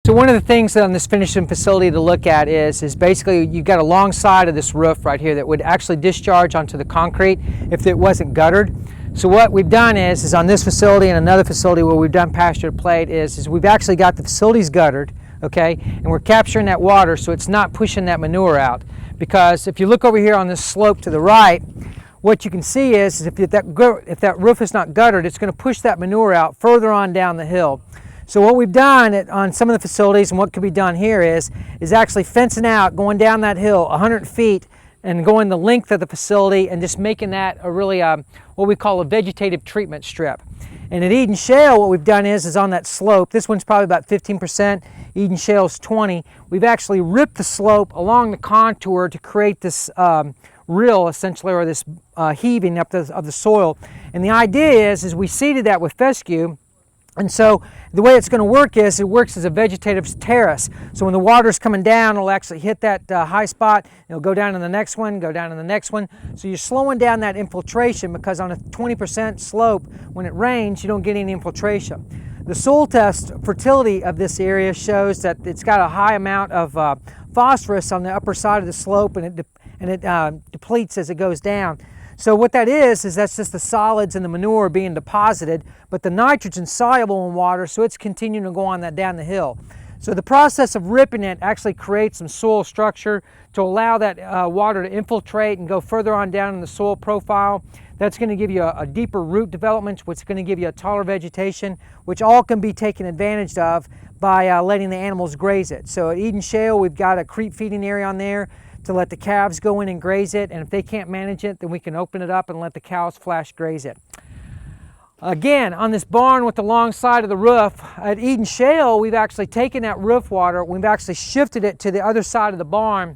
So one of the things on this finishing facility to look at is basically you've got a long side of this roof right here that would actually discharge onto the concrete if it wasn't guttered. So what we've done is on this facility and another facility where we've done pasture to plate is we've actually got the facilities guttered, okay, and we're capturing that water so it's not pushing that manure out. Because if you look over here on this slope to the right, what you can see is if that roof is not guttered, it's going to push that manure out further on down the hill. So what we've done on some of the facilities and what could be done here is actually fencing out, going down that hill 100 feet and going the length of the facility and just making that a really what we call a vegetative treatment strip. And at Eden Shale, what we've done is on that slope, this one's probably about 15%, Eden Shale's 20%, we've actually ripped the slope along the contour to create this rill essentially, or this heaving up of the soil. And the idea is we seeded that with fescue. And so the way it's going to work is it works as a vegetative terrace. So when the water's coming down, it'll actually hit that high spot. It'll go down to the next one, go down to the next one. So you're slowing down that infiltration because on a 20% slope, when it rains, you don't get any infiltration. The soil test fertility of this area shows that it's got a high amount of phosphorus on the upper side of the slope, and it depletes as it goes down. So what that is that's just the solids and the manure being deposited, but the nitrogen's soluble in water, so it's continuing to go on that down the hill. So the process of ripping it actually creates some soil structure to allow that water to infiltrate and go further on down in the soil profile. That's going to give you a deeper root development, which is going to give you a taller vegetation, which all can be taken advantage of by letting the animals graze it. So at Eden Shale, we've got a creep feeding area on there to let the calves go in and graze it, and if they can't manage it, then we can open it up and let the cows flash graze it. Again, on this barn with the long side of the roof, at Eden Shale, we've actually taken that roof water, we've actually shifted it to the other side of the barn,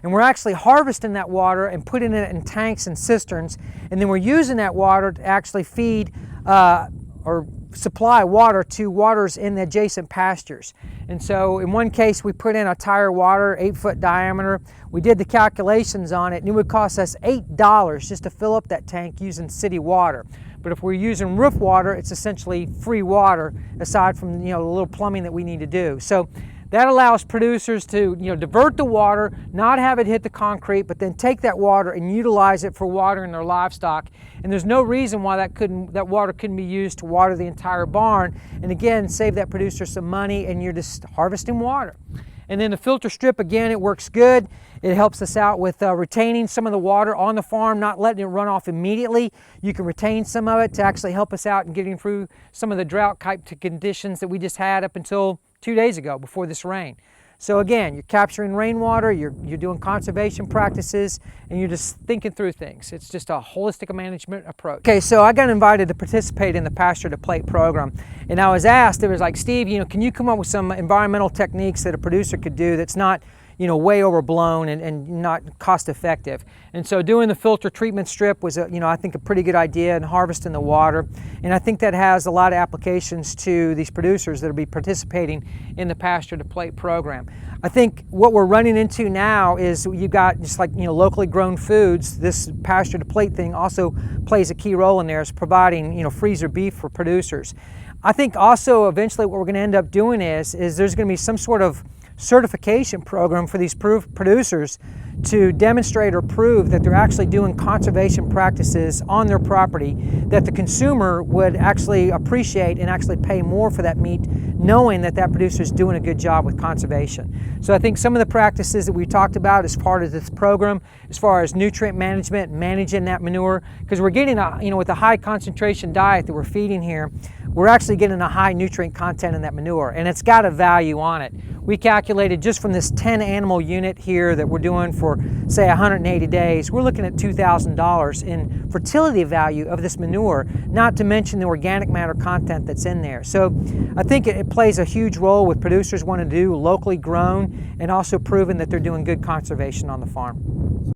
and we're actually harvesting that water and putting it in tanks and cisterns, and then we're using that water to actually feed or supply water to waters in the adjacent pastures. And so in one case we put in a tire water, 8-foot diameter. We did the calculations on it and it would cost us $8 just to fill up that tank using city water. But if we're using roof water, it's essentially free water aside from the little plumbing that we need to do. So that allows producers to divert the water, not have it hit the concrete, but then take that water and utilize it for watering their livestock. And there's no reason why that water couldn't be used to water the entire barn. And again, save that producer some money, and you're just harvesting water. And then the filter strip, again, it works good. It helps us out with retaining some of the water on the farm, not letting it run off immediately. You can retain some of it to actually help us out in getting through some of the drought type conditions that we just had up until 2 days ago before this rain. So again, you're capturing rainwater, you're doing conservation practices, and you're just thinking through things. It's just a holistic management approach. Okay, so I got invited to participate in the Pasture to Plate program, and I was asked, it was like, Steve, can you come up with some environmental techniques that a producer could do that's not way overblown and not cost effective? And so doing the filter treatment strip was, I think a pretty good idea, and harvesting the water. And I think that has a lot of applications to these producers that will be participating in the Pasture to Plate program. I think what we're running into now is you've got just like, locally grown foods. This Pasture to Plate thing also plays a key role in there, is providing, freezer beef for producers. I think also eventually what we're going to end up doing is there's going to be some sort of certification program for these producers to demonstrate or prove that they're actually doing conservation practices on their property that the consumer would actually appreciate and actually pay more for that meat, knowing that that producer is doing a good job with conservation. So I think some of the practices that we talked about as part of this program, as far as nutrient management, managing that manure, because we're getting with a high concentration diet that we're feeding here, we're actually getting a high nutrient content in that manure, and it's got a value on it. We calculated just from this 10 animal unit here that we're doing for, say, 180 days, we're looking at $2,000 in fertility value of this manure, not to mention the organic matter content that's in there. So I think it plays a huge role with producers wanting to do locally grown and also proving that they're doing good conservation on the farm.